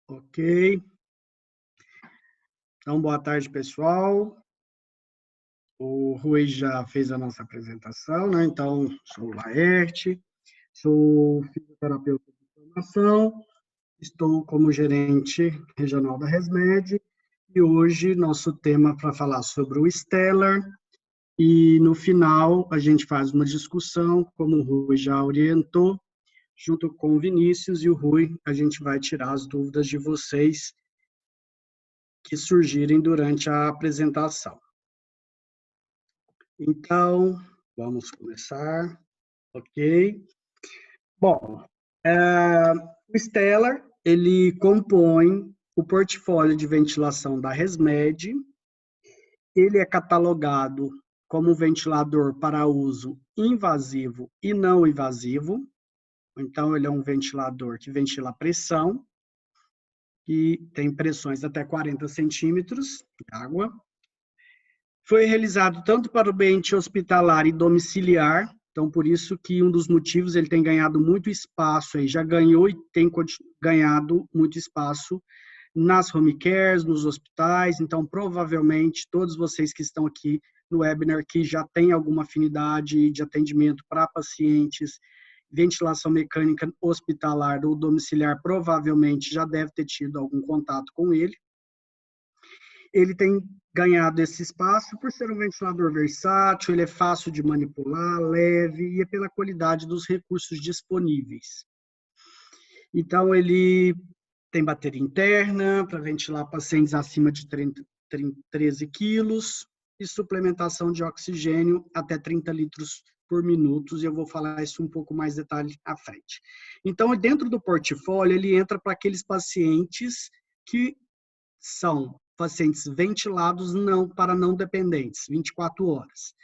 Ok. Então, boa tarde, pessoal. O Rui já fez a nossa apresentação, né? Então, sou o Laerte, sou fisioterapeuta de formação, estou como gerente regional da ResMed e hoje nosso tema para falar sobre o Stellar e no final a gente faz uma discussão, como o Rui já orientou, junto com o Vinícius e o Rui, a gente vai tirar as dúvidas de vocês que surgirem durante a apresentação. Então, vamos começar, ok? Bom, o Stellar, ele compõe o portfólio de ventilação da ResMed, ele é catalogado como ventilador para uso invasivo e não invasivo, então ele é um ventilador que ventila a pressão, que tem pressões até 40 centímetros de água. Foi realizado tanto para o ambiente hospitalar e domiciliar, então por isso que um dos motivos ele tem ganhado muito espaço, aí já ganhou e tem ganhado muito espaço nas home cares, nos hospitais, então provavelmente todos vocês que estão aqui no webinar que já têm alguma afinidade de atendimento para pacientes, ventilação mecânica hospitalar ou domiciliar, provavelmente já deve ter tido algum contato com ele. Ele tem ganhado esse espaço por ser um ventilador versátil, ele é fácil de manipular, leve e é pela qualidade dos recursos disponíveis. Então, ele tem bateria interna para ventilar pacientes acima de 13 quilos e suplementação de oxigênio até 30 litros por minuto, e eu vou falar isso um pouco mais detalhe à frente. Então, dentro do portfólio, ele entra para aqueles pacientes que são pacientes ventilados para não dependentes, 24 horas.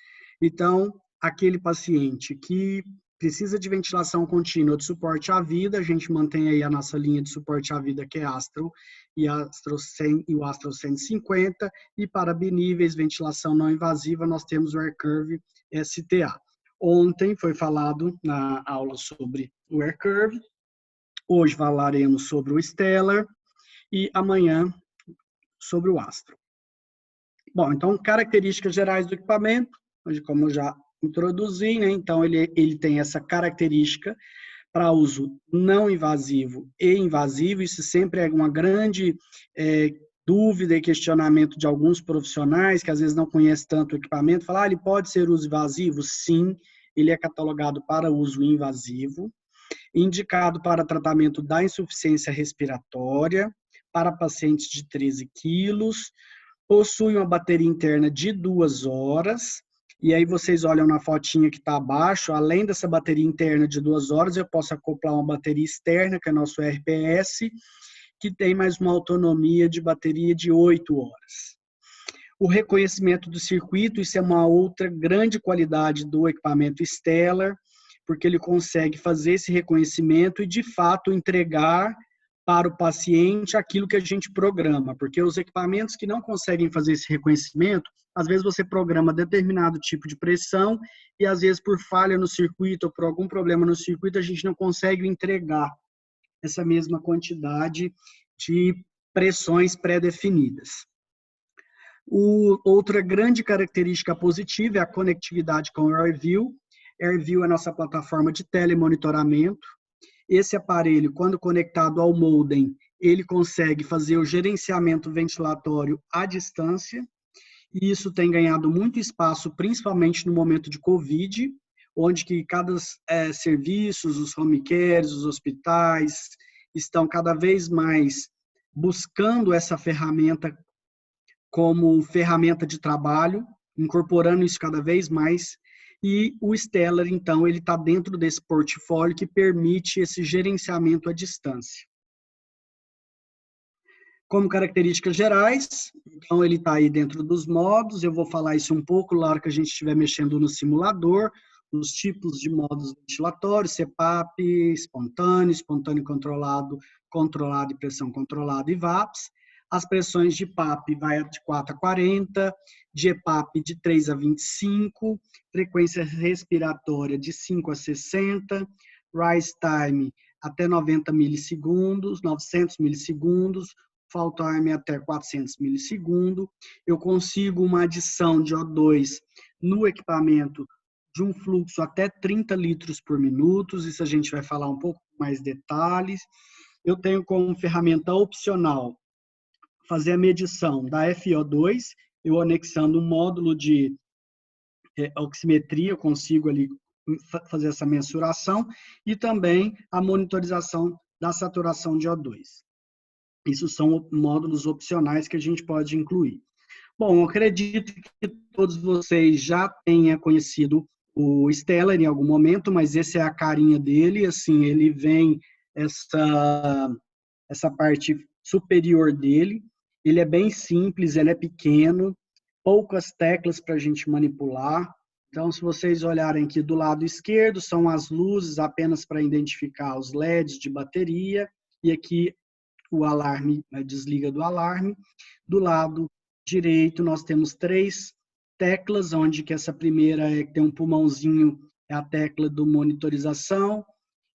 Então, aquele paciente que precisa de ventilação contínua de suporte à vida, a gente mantém aí a nossa linha de suporte à vida, que é Astro e Astro 100 e o Astro 150, e para biníveis, ventilação não invasiva, nós temos o AirCurve STA. Ontem foi falado na aula sobre o AirCurve, hoje falaremos sobre o Stellar, e amanhã sobre o Astro. Bom, então, características gerais do equipamento, como eu já introduzi, né? Então, ele tem essa característica para uso não invasivo e invasivo, isso sempre é uma grande dúvida e questionamento de alguns profissionais que às vezes não conhecem tanto o equipamento, falam, ele pode ser uso invasivo? Sim, ele é catalogado para uso invasivo, indicado para tratamento da insuficiência respiratória, para pacientes de 13 quilos, possui uma bateria interna de 2 horas, e aí vocês olham na fotinha que está abaixo, além dessa bateria interna de 2 horas, eu posso acoplar uma bateria externa, que é nosso RPS, que tem mais uma autonomia de bateria de 8 horas. O reconhecimento do circuito, isso é uma outra grande qualidade do equipamento Stellar, porque ele consegue fazer esse reconhecimento e, de fato, entregar para o paciente aquilo que a gente programa, porque os equipamentos que não conseguem fazer esse reconhecimento, às vezes você programa determinado tipo de pressão e, às vezes, por falha no circuito ou por algum problema no circuito, a gente não consegue entregar essa mesma quantidade de pressões pré-definidas. Outra grande característica positiva é a conectividade com o AirView. AirView é a nossa plataforma de telemonitoramento. Esse aparelho, quando conectado ao modem, ele consegue fazer o gerenciamento ventilatório à distância, e isso tem ganhado muito espaço, principalmente no momento de Covid, onde que cada serviços, os home cares, os hospitais, estão cada vez mais buscando essa ferramenta como ferramenta de trabalho, incorporando isso cada vez mais, e o Stellar, então, ele está dentro desse portfólio que permite esse gerenciamento à distância. Como características gerais, então ele está aí dentro dos modos, eu vou falar isso um pouco na hora que a gente estiver mexendo no simulador, os tipos de modos ventilatórios, CPAP, espontâneo, espontâneo controlado, controlado e pressão controlada e VAPS. As pressões de PAP vai de 4 a 40, de EPAP de 3 a 25, frequência respiratória de 5 a 60, rise time até 90 milissegundos, 900 milissegundos, fault time até 400 milissegundos. Eu consigo uma adição de O2 no equipamento de um fluxo até 30 litros por minuto, isso a gente vai falar um pouco mais detalhes. Eu tenho como ferramenta opcional fazer a medição da FiO2, eu anexando um módulo de oximetria, eu consigo ali fazer essa mensuração, e também a monitorização da saturação de O2. Isso são módulos opcionais que a gente pode incluir. Bom, eu acredito que todos vocês já tenham conhecido o Stellar em algum momento, mas essa é a carinha dele, assim, ele vem essa parte superior dele, ele é bem simples, ele é pequeno, poucas teclas para a gente manipular. Então, se vocês olharem aqui do lado esquerdo, são as luzes apenas para identificar os LEDs de bateria, e aqui o alarme, desliga do alarme. Do lado direito, nós temos 3 teclas, onde que essa primeira tem um pulmãozinho, é a tecla do monitorização,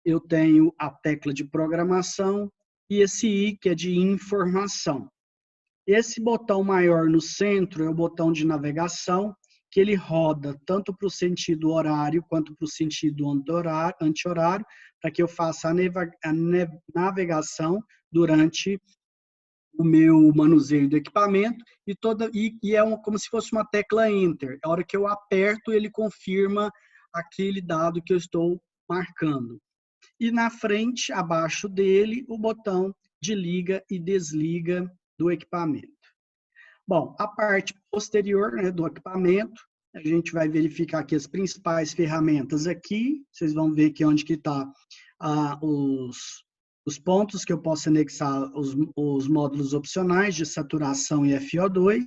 eu tenho a tecla de programação, e esse I, que é de informação. Esse botão maior no centro é o botão de navegação, que ele roda tanto para o sentido horário quanto para o sentido anti-horário, para que eu faça a navegação durante o meu manuseio do equipamento, e é como se fosse uma tecla Enter. A hora que eu aperto, ele confirma aquele dado que eu estou marcando. E na frente, abaixo dele, o botão de liga e desliga do equipamento. Bom, a parte posterior, né, do equipamento, a gente vai verificar aqui as principais ferramentas aqui. Vocês vão ver aqui onde que está os pontos que eu posso anexar os módulos opcionais de saturação e FiO2.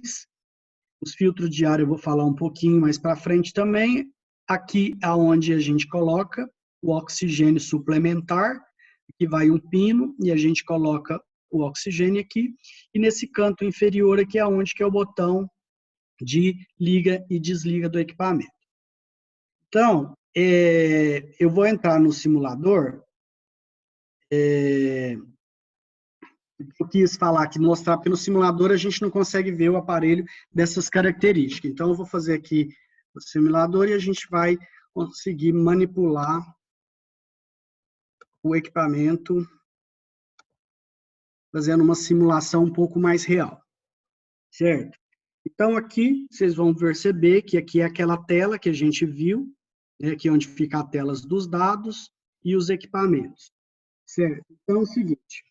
Os filtros de ar eu vou falar um pouquinho mais para frente também. Aqui é onde a gente coloca o oxigênio suplementar, que vai um pino, e a gente coloca o oxigênio aqui. E nesse canto inferior aqui é onde que é o botão de liga e desliga do equipamento. Então, eu vou entrar no simulador. Eu quis falar aqui, mostrar, porque no simulador a gente não consegue ver o aparelho dessas características. Então, eu vou fazer aqui o simulador e a gente vai conseguir manipular o equipamento, fazendo uma simulação um pouco mais real, certo? Então, aqui, vocês vão perceber que aqui é aquela tela que a gente viu, né, aqui onde fica a tela dos dados e os equipamentos, certo? Então, é o seguinte,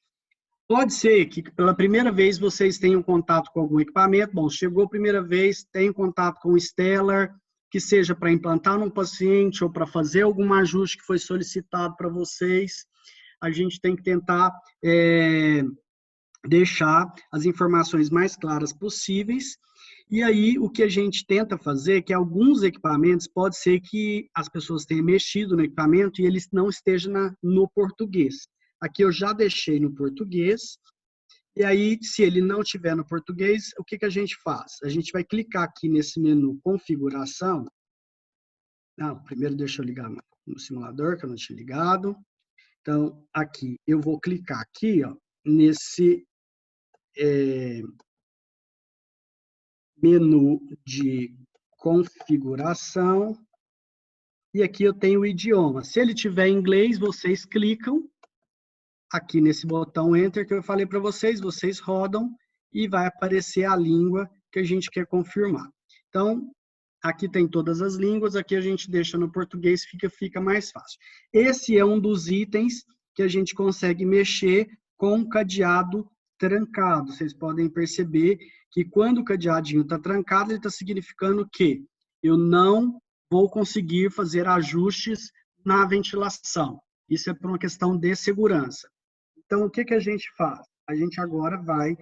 pode ser que pela primeira vez vocês tenham contato com algum equipamento, bom, chegou a primeira vez, tem contato com o Stellar, que seja para implantar num paciente ou para fazer algum ajuste que foi solicitado para vocês, a gente tem que tentar deixar as informações mais claras possíveis. E aí, o que a gente tenta fazer é que alguns equipamentos, pode ser que as pessoas tenham mexido no equipamento e ele não esteja no português. Aqui eu já deixei no português, e aí, se ele não estiver no português, o que a gente faz? A gente vai clicar aqui nesse menu configuração. Não, primeiro deixa eu ligar no simulador, que eu não tinha ligado. Então, aqui, eu vou clicar aqui, ó, nesse menu de configuração, e aqui eu tenho o idioma. Se ele tiver em inglês, vocês clicam aqui nesse botão Enter que eu falei para vocês, vocês rodam e vai aparecer a língua que a gente quer confirmar. Então, aqui tem todas as línguas, aqui a gente deixa no português, fica mais fácil. Esse é um dos itens que a gente consegue mexer com o cadeado trancado. Vocês podem perceber que quando o cadeadinho está trancado, ele está significando que eu não vou conseguir fazer ajustes na ventilação. Isso é por uma questão de segurança. Então, o que a gente faz? A gente agora vai,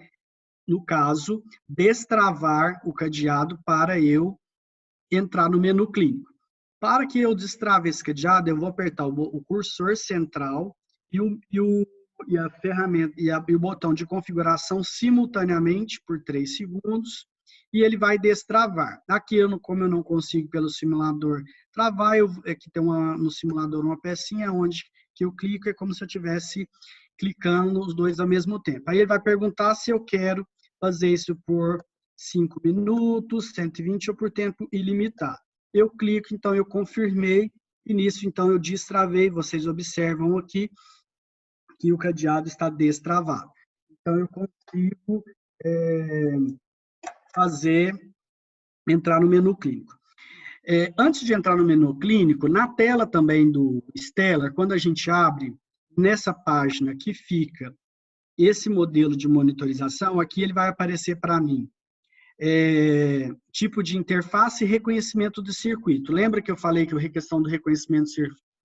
no caso, destravar o cadeado para eu entrar no menu clínico. Para que eu destrave esse cadeado, eu vou apertar o cursor central e a ferramenta e o botão de configuração simultaneamente por 3 segundos, e ele vai destravar. Aqui, como eu não consigo pelo simulador travar, aqui tem no simulador uma pecinha onde que eu clico, é como se eu estivesse clicando os dois ao mesmo tempo. Aí ele vai perguntar se eu quero fazer isso por 5 minutos, 120 ou por tempo ilimitado. Eu clico, então eu confirmei, e nisso, então, eu destravei. Vocês observam aqui que o cadeado está destravado. Então, eu consigo entrar no menu clínico. Antes de entrar no menu clínico, na tela também do Stellar, quando a gente abre, nessa página que fica esse modelo de monitorização, aqui ele vai aparecer para mim. Tipo de interface e reconhecimento do circuito. Lembra que eu falei que a questão do reconhecimento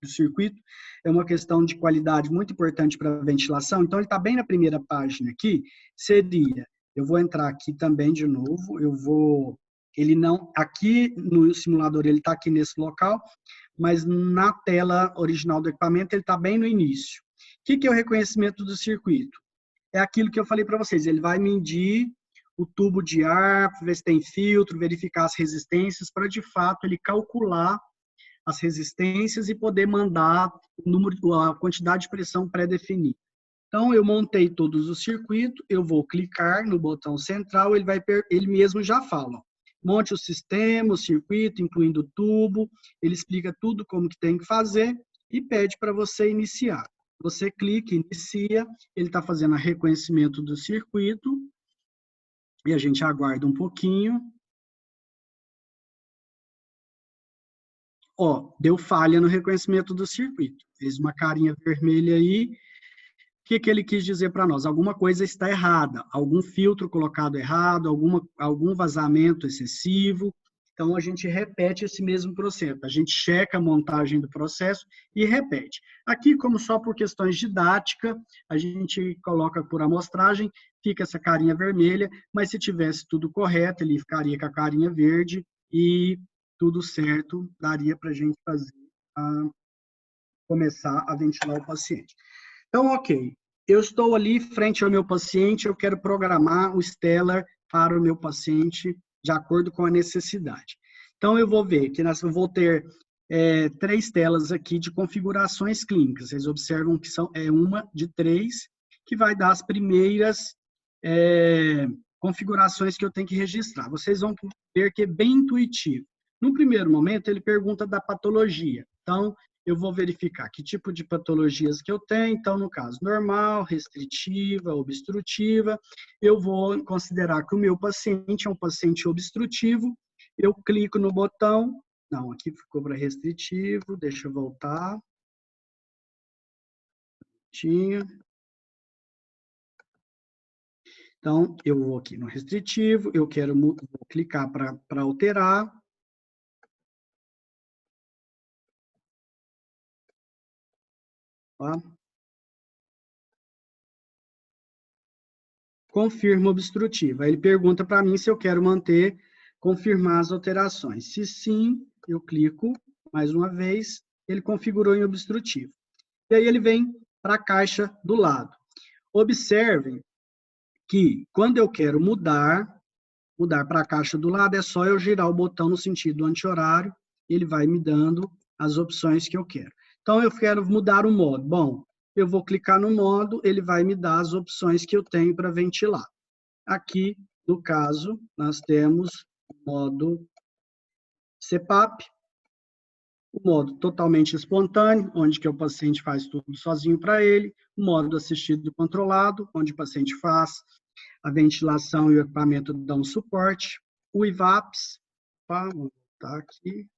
do circuito é uma questão de qualidade muito importante para a ventilação? Então, ele está bem na primeira página aqui, eu vou entrar aqui também de novo, ele não, aqui no simulador ele está aqui nesse local, mas na tela original do equipamento ele está bem no início. O que é o reconhecimento do circuito? É aquilo que eu falei para vocês, ele vai medir o tubo de ar, ver se tem filtro, verificar as resistências, para de fato ele calcular as resistências e poder mandar a quantidade de pressão pré-definida. Então, eu montei todos os circuitos, eu vou clicar no botão central, ele mesmo já fala. Monte o sistema, o circuito, incluindo o tubo, ele explica tudo como que tem que fazer e pede para você iniciar. Você clica, inicia, ele está fazendo o reconhecimento do circuito, e a gente aguarda um pouquinho. Ó, deu falha no reconhecimento do circuito. Fez uma carinha vermelha aí. O que ele quis dizer para nós? Alguma coisa está errada, algum filtro colocado errado, algum vazamento excessivo. Então, a gente repete esse mesmo processo. A gente checa a montagem do processo e repete. Aqui, como só por questões didáticas, a gente coloca por amostragem, fica essa carinha vermelha, mas se tivesse tudo correto, ele ficaria com a carinha verde e tudo certo, daria para a gente começar a ventilar o paciente. Então, ok, eu estou ali frente ao meu paciente, eu quero programar o Stellar para o meu paciente de acordo com a necessidade. Então, eu vou ver que eu vou ter 3 telas aqui de configurações clínicas. Vocês observam que é uma de 3, que vai dar as primeiras configurações que eu tenho que registrar. Vocês vão ver que é bem intuitivo. No primeiro momento, ele pergunta da patologia. Então, eu vou verificar que tipo de patologias que eu tenho. Então, no caso, normal, restritiva, obstrutiva. Eu vou considerar que o meu paciente é um paciente obstrutivo. Eu clico no botão. Não, aqui ficou para restritivo. Deixa eu voltar. Então, eu vou aqui no restritivo. Eu vou clicar para alterar. Tá? Confirma obstrutiva. Ele pergunta para mim se eu quero confirmar as alterações. Se sim, eu clico mais uma vez, ele configurou em obstrutivo. E aí ele vem para a caixa do lado. Observem que quando eu quero mudar para a caixa do lado, é só eu girar o botão no sentido anti-horário, ele vai me dando as opções que eu quero. Então, eu quero mudar o modo. Bom, eu vou clicar no modo, ele vai me dar as opções que eu tenho para ventilar. Aqui, no caso, nós temos o modo CPAP, o modo totalmente espontâneo, onde que o paciente faz tudo sozinho para ele, o modo assistido controlado, onde o paciente faz a ventilação e o equipamento dão suporte, o IVAPS, vou botar aqui,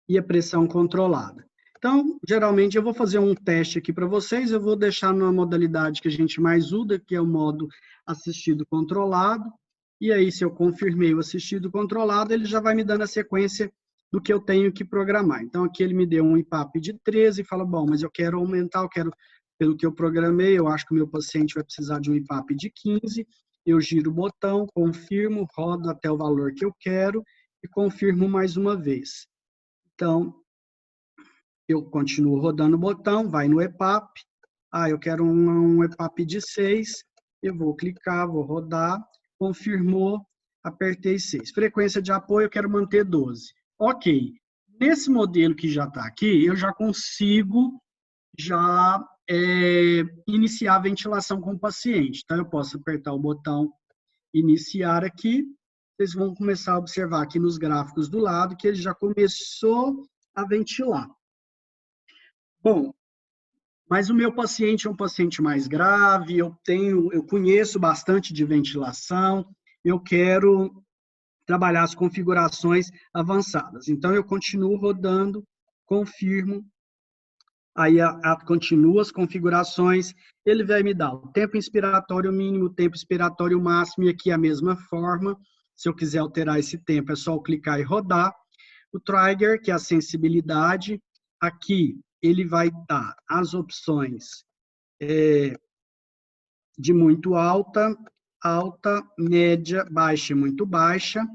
e a pressão controlada. Então, geralmente, eu vou fazer um teste aqui para vocês, eu vou deixar na modalidade que a gente mais usa, que é o modo assistido controlado, e aí, se eu confirmei o assistido controlado, ele já vai me dando a sequência do que eu tenho que programar. Então, aqui ele me deu um IPAP de 13 e fala, bom, mas eu quero aumentar, pelo que eu programei, eu acho que o meu paciente vai precisar de um IPAP de 15, eu giro o botão, confirmo, rodo até o valor que eu quero e confirmo mais uma vez. Então, eu continuo rodando o botão, vai no EPAP, eu quero um EPAP de 6, eu vou clicar, vou rodar, confirmou, apertei 6. Frequência de apoio, eu quero manter 12. Ok, Nesse modelo que já está aqui, eu já consigo iniciar a ventilação com o paciente. Então, eu posso apertar o botão iniciar aqui, vocês vão começar a observar aqui nos gráficos do lado que ele já começou a ventilar. Bom, mas o meu paciente é um paciente mais grave, eu conheço bastante de ventilação, eu quero trabalhar as configurações avançadas. Então, eu continuo rodando, confirmo, aí continuo as configurações, ele vai me dar o tempo inspiratório mínimo, o tempo expiratório máximo, e aqui a mesma forma, se eu quiser alterar esse tempo, é só eu clicar e rodar. O trigger, que é a sensibilidade, aqui ele vai dar as opções de muito alta, alta, média, baixa e muito baixa.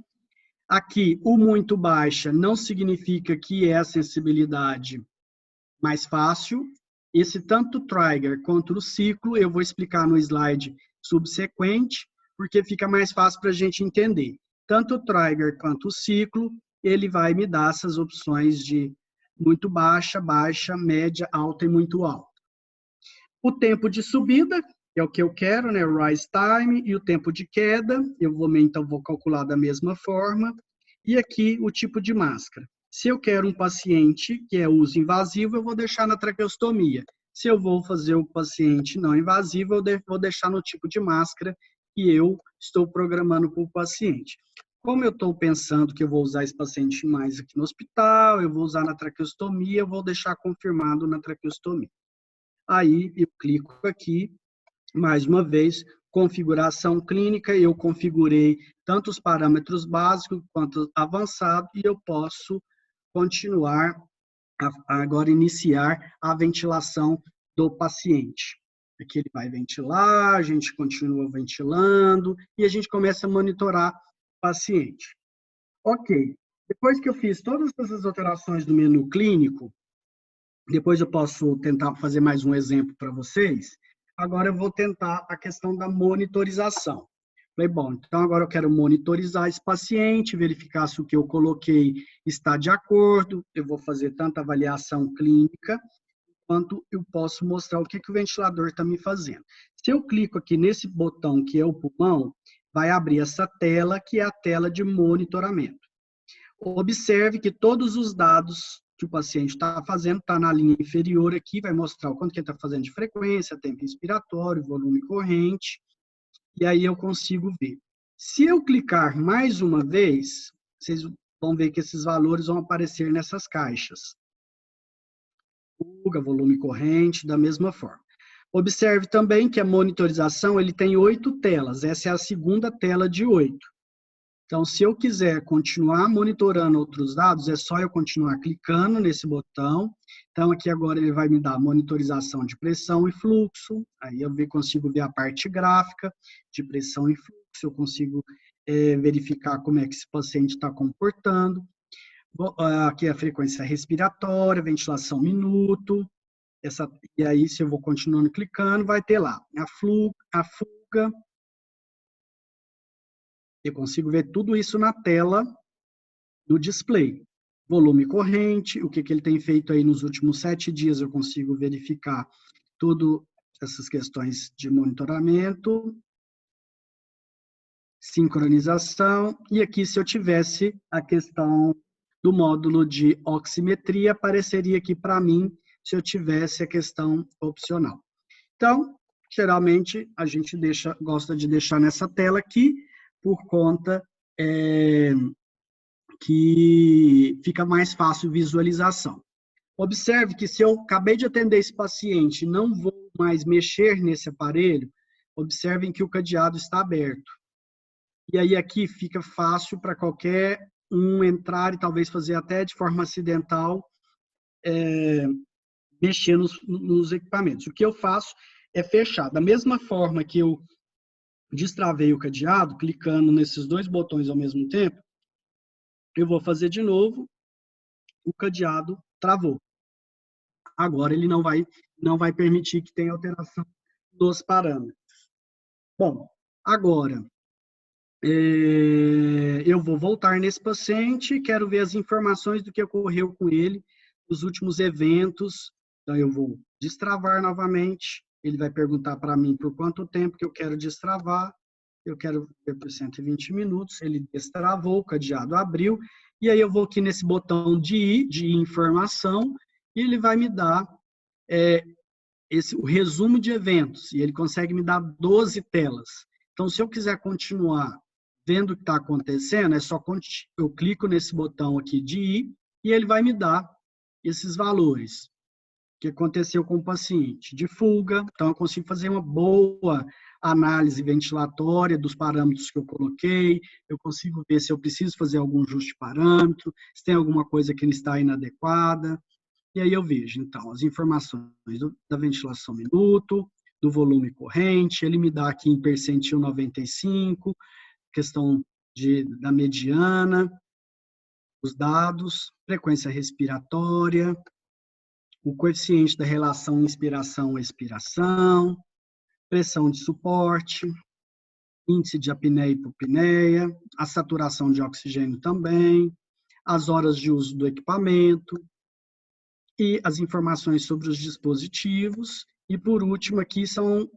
Aqui, o muito baixa não significa que é a sensibilidade mais fácil. Esse tanto o trigger quanto o ciclo, eu vou explicar no slide subsequente, porque fica mais fácil para a gente entender. Tanto o trigger quanto o ciclo, ele vai me dar essas opções de muito baixa, baixa, média, alta e muito alta. O tempo de subida, é o que eu quero, né? O rise time, e o tempo de queda, então vou calcular da mesma forma. E aqui o tipo de máscara. Se eu quero um paciente que é uso invasivo, eu vou deixar na traqueostomia. Se eu vou fazer o paciente não invasivo, eu vou deixar no tipo de máscara que eu estou programando para o paciente. Como eu estou pensando que eu vou usar esse paciente mais aqui no hospital, eu vou usar na traqueostomia, eu vou deixar confirmado na traqueostomia. Aí eu clico aqui, mais uma vez, configuração clínica, eu configurei tanto os parâmetros básicos quanto avançados, e eu posso continuar, agora iniciar a ventilação do paciente. Aqui ele vai ventilar, a gente continua ventilando, e a gente começa a monitorar o paciente. Ok, depois que eu fiz todas essas alterações do menu clínico, depois eu posso tentar fazer mais um exemplo para vocês. Agora eu vou tentar a questão da monitorização. Falei, bom, então agora eu quero monitorizar esse paciente, verificar se o que eu coloquei está de acordo. Eu vou fazer tanto avaliação clínica, quanto eu posso mostrar o que o ventilador está me fazendo. Se eu clico aqui nesse botão que é o pulmão, vai abrir essa tela, que é a tela de monitoramento. Observe que todos os dados que o paciente está fazendo está na linha inferior aqui, vai mostrar o quanto que ele está fazendo de frequência, tempo inspiratório, volume corrente, e aí eu consigo ver. Se eu clicar mais uma vez, vocês vão ver que esses valores vão aparecer nessas caixas. Fuga, volume corrente, da mesma forma. Observe também que a monitorização ele tem 8 telas, essa é a segunda tela de 8. Então, se eu quiser continuar monitorando outros dados, é só eu continuar clicando nesse botão. Então, aqui agora ele vai me dar monitorização de pressão e fluxo. Aí eu consigo ver a parte gráfica de pressão e fluxo. Eu consigo verificar como é que esse paciente está comportando. Aqui a frequência respiratória, ventilação minuto. E aí, se eu vou continuando clicando, vai ter lá a fuga. Eu consigo ver tudo isso na tela do display. Volume corrente, o que ele tem feito aí nos últimos 7 dias, eu consigo verificar todas essas questões de monitoramento, sincronização, e aqui se eu tivesse a questão do módulo de oximetria, apareceria aqui para mim se eu tivesse a questão opcional. Então, geralmente, a gente gosta de deixar nessa tela aqui, por conta que fica mais fácil visualização. Observe que se eu acabei de atender esse paciente e não vou mais mexer nesse aparelho, observem que o cadeado está aberto. E aí aqui fica fácil para qualquer um entrar e talvez fazer até de forma acidental, mexer nos equipamentos. O que eu faço é fechar. Da mesma forma que eu destravei o cadeado, clicando nesses 2 botões ao mesmo tempo, eu vou fazer de novo, o cadeado travou. Agora ele não vai permitir que tenha alteração dos parâmetros. Bom, agora, Eu vou voltar nesse paciente, quero ver as informações do que ocorreu com ele, os últimos eventos. Então, eu vou destravar novamente. Ele vai perguntar para mim por quanto tempo que eu quero destravar. Eu quero ver por 120 minutos. Ele destravou, o cadeado abriu. E aí eu vou aqui nesse botão de informação, e ele vai me dar o resumo de eventos. E ele consegue me dar 12 telas. Então, se eu quiser continuar vendo o que está acontecendo, é só eu clico nesse botão aqui de ir, e ele vai me dar esses valores. O que aconteceu com o paciente? De fuga, então eu consigo fazer uma boa análise ventilatória dos parâmetros que eu coloquei, eu consigo ver se eu preciso fazer algum ajuste de parâmetro, se tem alguma coisa que está inadequada, e aí eu vejo, então, as informações da ventilação minuto, do volume corrente, ele me dá aqui em percentil 95, questão da mediana, os dados, frequência respiratória, o coeficiente da relação inspiração-expiração, pressão de suporte, índice de apneia e hipopneia, a saturação de oxigênio também, as horas de uso do equipamento e as informações sobre os dispositivos. E, por último, aqui são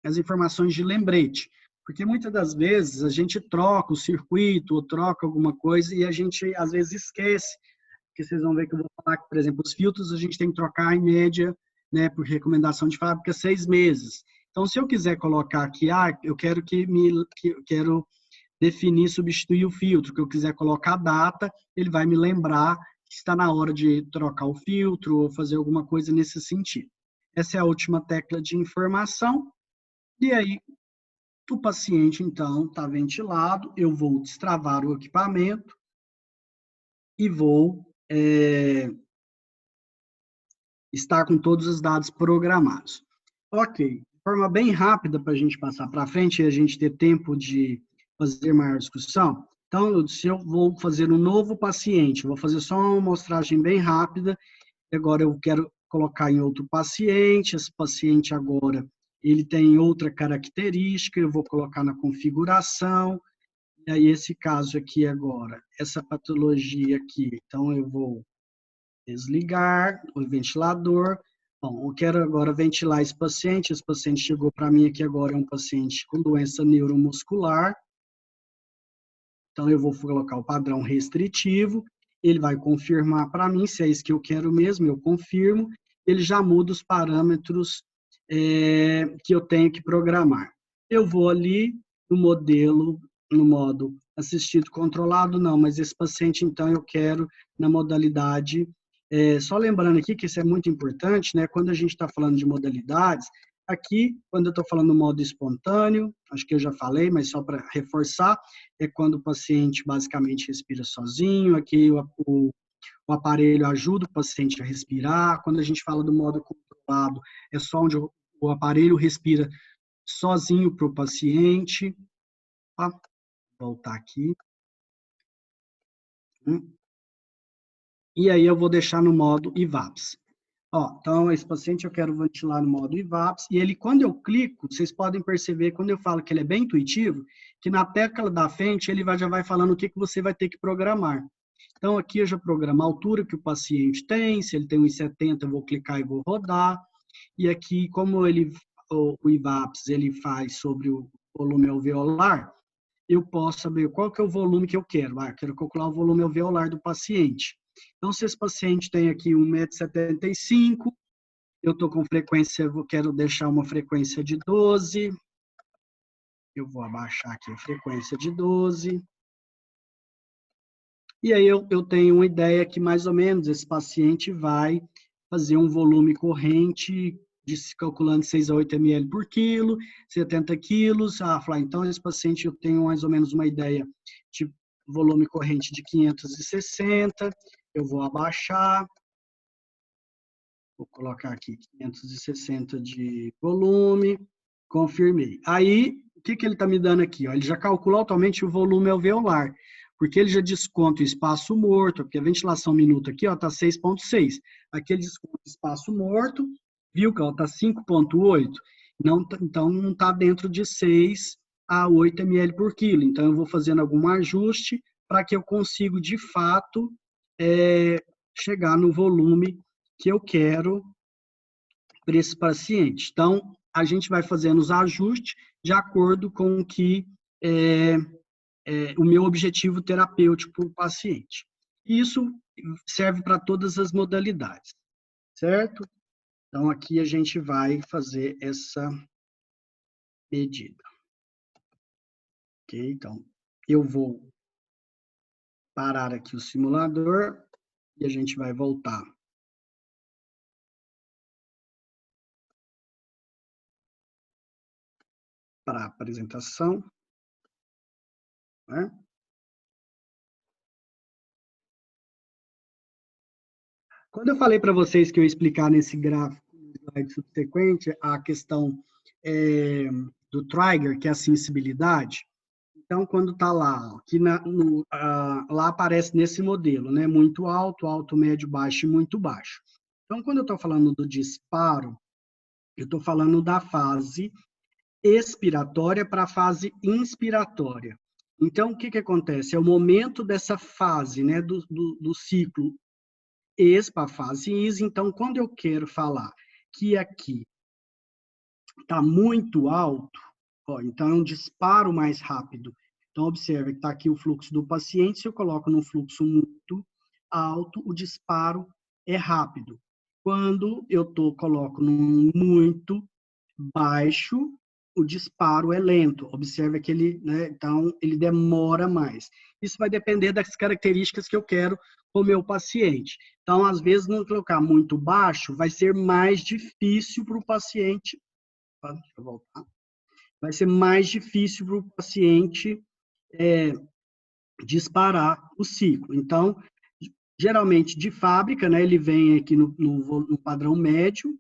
as informações de lembrete, porque muitas das vezes a gente troca o circuito ou troca alguma coisa e a gente, às vezes, esquece. Porque vocês vão ver que eu vou falar que, por exemplo, os filtros a gente tem que trocar em média, né, por recomendação de fábrica, 6 meses. Então, se eu quiser colocar aqui, eu quero quero definir, substituir o filtro, que eu quiser colocar a data, ele vai me lembrar que está na hora de trocar o filtro ou fazer alguma coisa nesse sentido. Essa é a última tecla de informação. E aí, o paciente, então, está ventilado, eu vou destravar o equipamento e vou estar com todos os dados programados. Ok, de forma bem rápida para a gente passar para frente e a gente ter tempo de fazer maior discussão. Então, se eu vou fazer um novo paciente, vou fazer só uma amostragem bem rápida, agora eu quero colocar em outro paciente, esse paciente agora, ele tem outra característica, eu vou colocar na configuração, e aí esse caso aqui agora, essa patologia aqui, então eu vou desligar o ventilador. Bom, eu quero agora ventilar esse paciente chegou para mim aqui agora, é um paciente com doença neuromuscular, então eu vou colocar o padrão restritivo, ele vai confirmar para mim se é isso que eu quero mesmo, eu confirmo, ele já muda os parâmetros que eu tenho que programar. Eu vou ali no modelo, no modo assistido controlado, não, mas esse paciente, então, eu quero na modalidade, só lembrando aqui que isso é muito importante, né, quando a gente está falando de modalidades, aqui, quando eu estou falando no modo espontâneo, acho que eu já falei, mas só para reforçar, é quando o paciente basicamente respira sozinho, aqui o aparelho ajuda o paciente a respirar. Quando a gente fala do modo controlado, é só onde o aparelho respira sozinho para o paciente. Vou voltar aqui. E aí eu vou deixar no modo IVAPS. Então, esse paciente eu quero ventilar no modo IVAPS, e ele, quando eu clico, vocês podem perceber, quando eu falo que ele é bem intuitivo, que na tecla da frente ele já vai falando o que você vai ter que programar. Então, aqui eu já programo a altura que o paciente tem, se ele tem 1,70, eu vou clicar e vou rodar, e aqui, como o IVAPS ele faz sobre o volume alveolar, eu posso saber qual que é o volume que eu quero. Eu quero calcular o volume alveolar do paciente. Então, se esse paciente tem aqui 1,75 m, eu estou com frequência, eu quero deixar uma frequência de 12. Eu vou abaixar aqui a frequência de 12. E aí eu tenho uma ideia que mais ou menos esse paciente vai fazer um volume corrente calculando 6 a 8 ml por quilo, 70 quilos. Então esse paciente eu tenho mais ou menos uma ideia de volume corrente de 560. Eu vou abaixar. Vou colocar aqui 560 de volume. Confirmei. Aí, o que ele está me dando aqui? Ele já calculou automaticamente o volume alveolar, porque ele já desconta o espaço morto, porque a ventilação minuto aqui está 6,6. Aqui ele desconta o espaço morto, viu que está 5,8. Então, não está dentro de 6, a 8 ml por quilo. Então, eu vou fazendo algum ajuste para que eu consiga, de fato, chegar no volume que eu quero para esse paciente. Então, a gente vai fazendo os ajustes de acordo com o que o meu objetivo terapêutico para o paciente. E isso serve para todas as modalidades, certo? Então, aqui a gente vai fazer essa medida. Ok? Então, eu vou parar aqui o simulador e a gente vai voltar para a apresentação, né? Quando eu falei para vocês que eu ia explicar nesse gráfico, no slide subsequente, a questão do trigger, que é a sensibilidade, então, quando está lá, lá aparece nesse modelo, né? Muito alto, alto, médio, baixo e muito baixo. Então, quando eu estou falando do disparo, eu estou falando da fase expiratória para a fase inspiratória. Então, o que, que acontece? É o momento dessa fase, né, do ciclo ex para a fase is. Então, quando eu quero falar que aqui está muito alto, ó, então é um disparo mais rápido. Então, observe que está aqui o fluxo do paciente. Se eu coloco num fluxo muito alto, o disparo é rápido. Quando eu coloco num muito baixo, o disparo é lento. Observe que ele, né, então, ele demora mais. Isso vai depender das características que eu quero para o meu paciente. Então, às vezes, não colocar muito baixo, vai ser mais difícil para o paciente. Deixa eu voltar. Vai ser mais difícil para o paciente disparar o ciclo. Então, geralmente, de fábrica, né, ele vem aqui no padrão médio.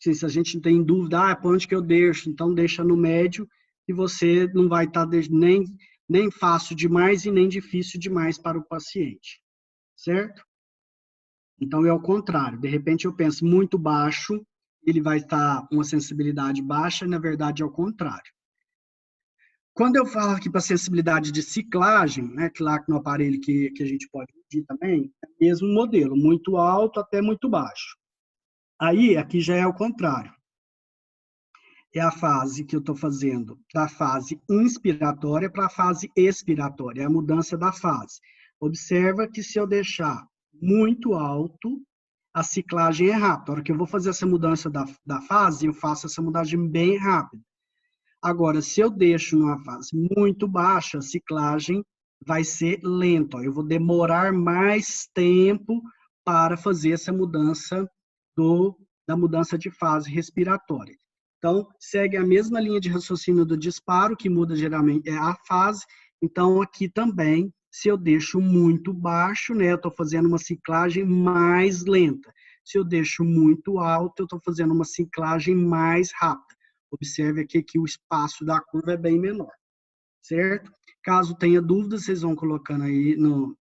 Se a gente tem dúvida, para onde que eu deixo? Então, deixa no médio e você não vai estar nem fácil demais e nem difícil demais para o paciente, certo? Então, é o contrário. De repente, eu penso muito baixo, ele vai estar com uma sensibilidade baixa, e, na verdade, é o contrário. Quando eu falo aqui para sensibilidade de ciclagem, né, claro que no aparelho que a gente pode medir também, é o mesmo modelo, muito alto até muito baixo. Aí, aqui já é o contrário. É a fase que eu estou fazendo da fase inspiratória para a fase expiratória, é a mudança da fase. Observa que se eu deixar muito alto, a ciclagem é rápida. A hora que eu vou fazer essa mudança da fase, eu faço essa mudagem bem rápida. Agora, se eu deixo numa fase muito baixa, a ciclagem vai ser lenta. Eu vou demorar mais tempo para fazer essa mudança da mudança de fase respiratória. Então, segue a mesma linha de raciocínio do disparo, que muda geralmente é a fase. Então, aqui também, se eu deixo muito baixo, né, eu estou fazendo uma ciclagem mais lenta. Se eu deixo muito alto, eu estou fazendo uma ciclagem mais rápida. Observe aqui que o espaço da curva é bem menor, certo? Caso tenha dúvidas, vocês vão colocando aí no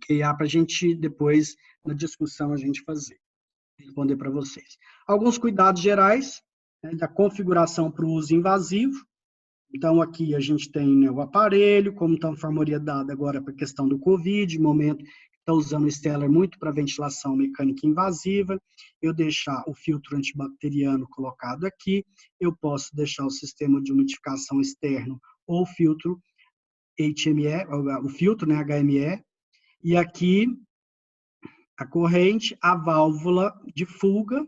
QA para a gente depois, na discussão, a gente responder para vocês. Alguns cuidados gerais, né, da configuração para o uso invasivo. Então, aqui a gente tem, né, o aparelho, como está a forma orientada agora para a questão do COVID, momento está usando o Stellar muito para ventilação mecânica invasiva, eu deixar o filtro antibacteriano colocado aqui, eu posso deixar o sistema de umidificação externo ou filtro HME, o filtro, né, HME, e aqui a corrente, a válvula de fuga,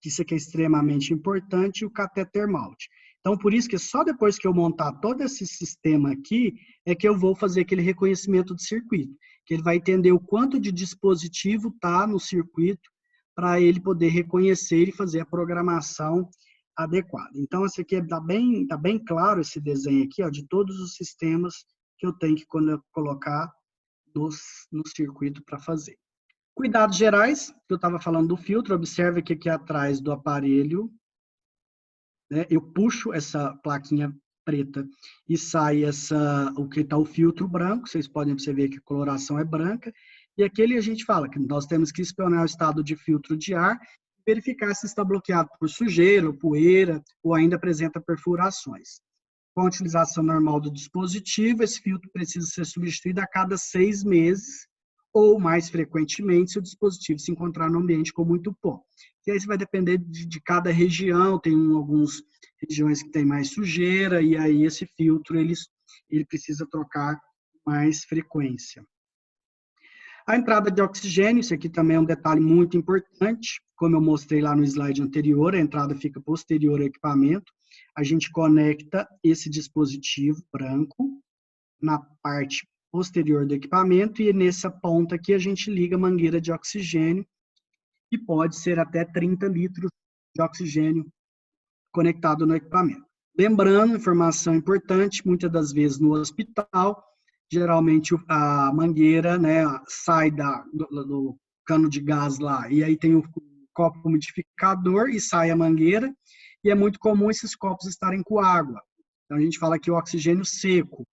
que isso aqui é extremamente importante, e o catéter malte. Então, por isso que só depois que eu montar todo esse sistema aqui, é que eu vou fazer aquele reconhecimento de circuito, que ele vai entender o quanto de dispositivo está no circuito para ele poder reconhecer e fazer a programação adequada. Então, esse aqui tá bem claro esse desenho aqui, ó, de todos os sistemas que eu tenho que colocar no circuito para fazer. Cuidados gerais, que eu estava falando do filtro, observe que aqui atrás do aparelho, né, eu puxo essa plaquinha preta e sai o que está o filtro branco, vocês podem perceber que a coloração é branca, e aquele a gente fala que nós temos que espionar o estado de filtro de ar, verificar se está bloqueado por sujeira, ou poeira, ou ainda apresenta perfurações. com a utilização normal do dispositivo, esse filtro precisa ser substituído a cada 6 meses, ou mais frequentemente, se o dispositivo se encontrar no ambiente com muito pó. E aí isso vai depender de cada região, tem algumas regiões que tem mais sujeira, e aí esse filtro ele precisa trocar mais frequência. A entrada de oxigênio, isso aqui também é um detalhe muito importante, como eu mostrei lá no slide anterior, a entrada fica posterior ao equipamento, a gente conecta esse dispositivo branco na parte posterior do equipamento e nessa ponta aqui a gente liga a mangueira de oxigênio e pode ser até 30 litros de oxigênio conectado no equipamento. Lembrando, informação importante, muitas das vezes no hospital, geralmente a mangueira, né, sai do cano de gás lá e aí tem o copo umidificador e sai a mangueira e é muito comum esses copos estarem com água. Então a gente fala que o oxigênio seco,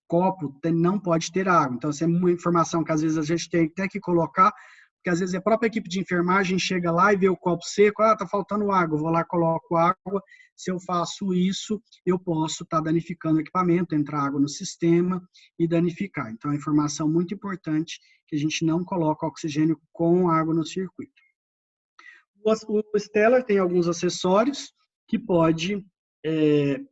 copo não pode ter água. Então, essa é uma informação que às vezes a gente tem até que colocar, porque às vezes a própria equipe de enfermagem chega lá e vê o copo seco, tá faltando água, eu vou lá e coloco água. Se eu faço isso, eu posso estar danificando o equipamento, entrar água no sistema e danificar. Então, é uma informação muito importante que a gente não coloca oxigênio com água no circuito. O Stellar tem alguns acessórios que pode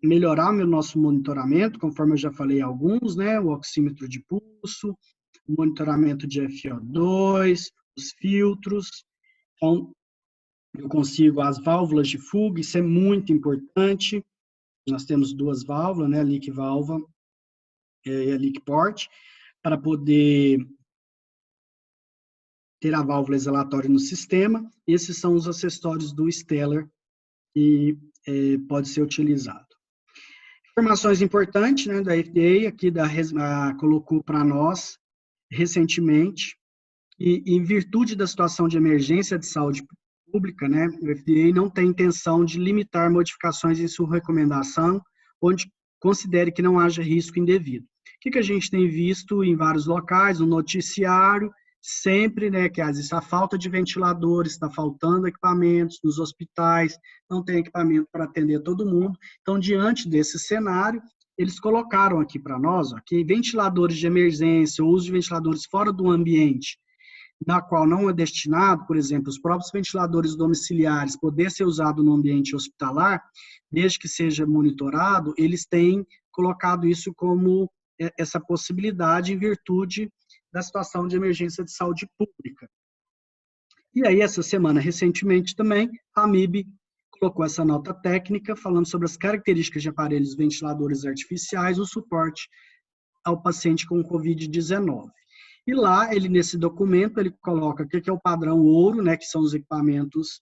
melhorar o nosso monitoramento, conforme eu já falei alguns, né? O oxímetro de pulso, o monitoramento de FO2, os filtros. Então, eu consigo as válvulas de fuga, isso é muito importante. Nós temos 2 válvulas, né? A leak valva e a leak port, para poder ter a válvula exalatória no sistema. Esses são os acessórios do Stellar que pode ser utilizado. Informações importantes, né, da FDA, aqui colocou para nós recentemente, e em virtude da situação de emergência de saúde pública, né, o FDA não tem intenção de limitar modificações em sua recomendação, onde considere que não haja risco indevido. O que a gente tem visto em vários locais, no noticiário, sempre, né, que às vezes a falta de ventiladores, está faltando equipamentos nos hospitais, não tem equipamento para atender todo mundo. Então, diante desse cenário, eles colocaram aqui para nós, que ventiladores de emergência, o uso de ventiladores fora do ambiente, na qual não é destinado, por exemplo, os próprios ventiladores domiciliares, poder ser usado no ambiente hospitalar, desde que seja monitorado, eles têm colocado isso como essa possibilidade em virtude da situação de emergência de saúde pública. E aí, essa semana, recentemente também, a AMIB colocou essa nota técnica falando sobre as características de aparelhos ventiladores artificiais, o suporte ao paciente com Covid-19. E lá, nesse documento, ele coloca o que é o padrão ouro, né, que são os equipamentos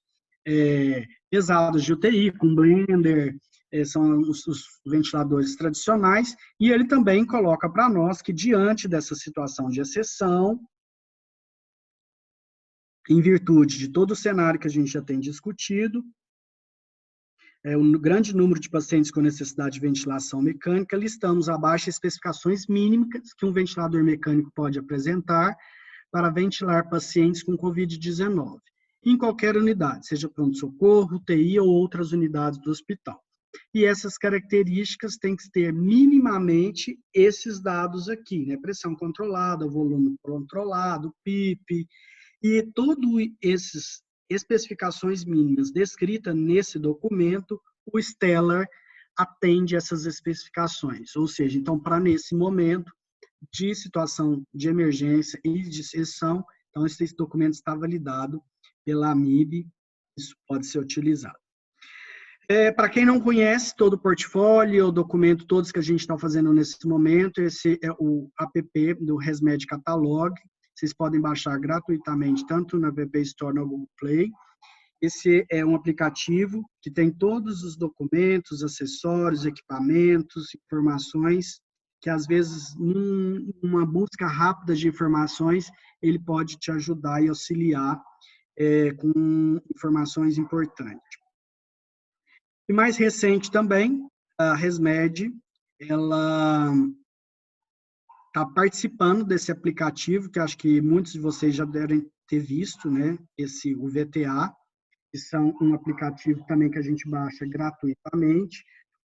pesados de UTI, com blender, são os ventiladores tradicionais, e ele também coloca para nós que, diante dessa situação de exceção, em virtude de todo o cenário que a gente já tem discutido, um grande número de pacientes com necessidade de ventilação mecânica, listamos abaixo especificações mínimas que um ventilador mecânico pode apresentar para ventilar pacientes com Covid-19, em qualquer unidade, seja pronto-socorro, UTI ou outras unidades do hospital. E essas características têm que ter minimamente esses dados aqui, né? Pressão controlada, volume controlado, PIP, e todas essas especificações mínimas descritas nesse documento, o Stellar atende essas especificações. Ou seja, então, para nesse momento de situação de emergência e de exceção, então esse documento está validado pela AMIB, isso pode ser utilizado. Para quem não conhece todo o portfólio, o documento, todos que a gente está fazendo nesse momento, esse é o app do ResMed Catalog. Vocês podem baixar gratuitamente, tanto na App Store no Google Play. Esse é um aplicativo que tem todos os documentos, acessórios, equipamentos, informações, que às vezes, numa busca rápida de informações, ele pode te ajudar e auxiliar com informações importantes. E mais recente também, a ResMed, ela está participando desse aplicativo, que acho que muitos de vocês já devem ter visto, né? O VTA, que são um aplicativo também que a gente baixa gratuitamente,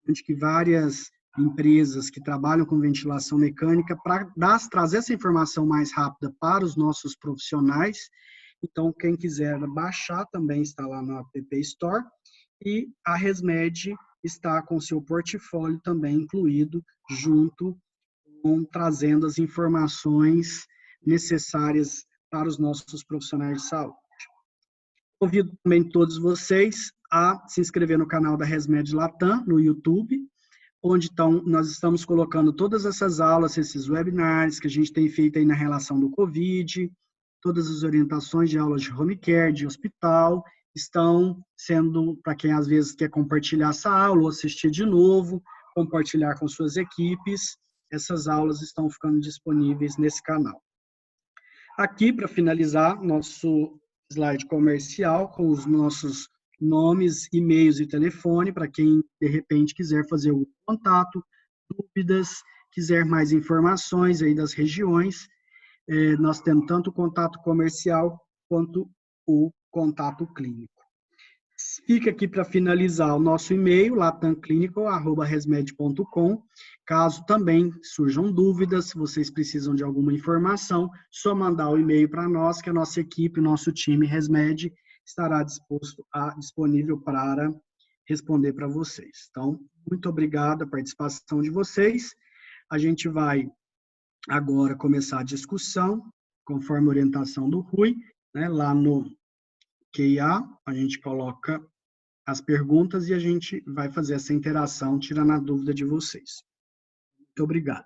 onde que várias empresas que trabalham com ventilação mecânica para trazer essa informação mais rápida para os nossos profissionais. Então, quem quiser baixar também está lá no App Store. E a ResMed está com seu portfólio também incluído, junto com trazendo as informações necessárias para os nossos profissionais de saúde. Convido também todos vocês a se inscrever no canal da ResMed Latam, no YouTube, onde nós estamos colocando todas essas aulas, esses webinars que a gente tem feito aí na relação do Covid, todas as orientações de aulas de home care, de hospital, estão sendo, para quem às vezes quer compartilhar essa aula ou assistir de novo, compartilhar com suas equipes, essas aulas estão ficando disponíveis nesse canal. Aqui, para finalizar, nosso slide comercial com os nossos nomes, e-mails e telefone, para quem, de repente, quiser fazer o contato, dúvidas, quiser mais informações aí das regiões. Nós temos tanto o contato comercial quanto o contato clínico. Fica aqui para finalizar o nosso e-mail, latamclinical@resmed.com. Caso também surjam dúvidas, se vocês precisam de alguma informação, só mandar o e-mail para nós, que a nossa equipe, o nosso time ResMed estará disponível para responder para vocês. Então, muito obrigado a participação de vocês. A gente vai agora começar a discussão, conforme a orientação do Rui, né, lá no QIA, a gente coloca as perguntas e a gente vai fazer essa interação, tirando a dúvida de vocês. Muito obrigado.